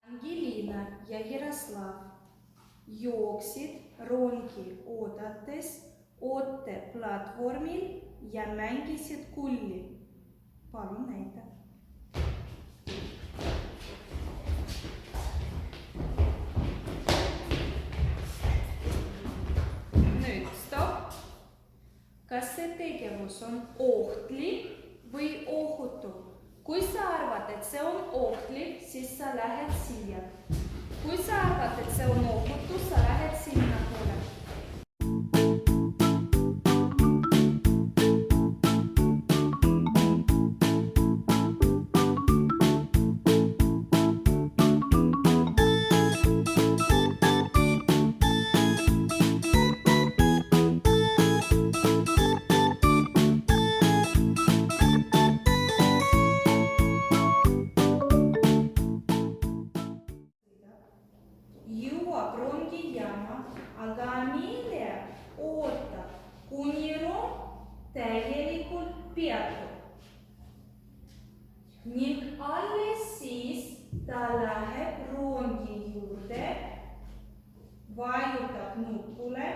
Angelina ja Jaroslav jooksid rongi oodates ooteplatvormil ja mängisid kulli. Palun näita. Nüüd stopp. Kas see tegevus on ohtlik või ohutu? Kui sa arvad, et see on ohtlik, siis sa lähed siia. Kui sa arvad, et see on ohutu, sa lähed sinna poole. Jõuab rongijaama, aga Amelia ootab, kuni rong täielikult peatub. Ning alles siis ta läheb rongi juurde, vajutab nupule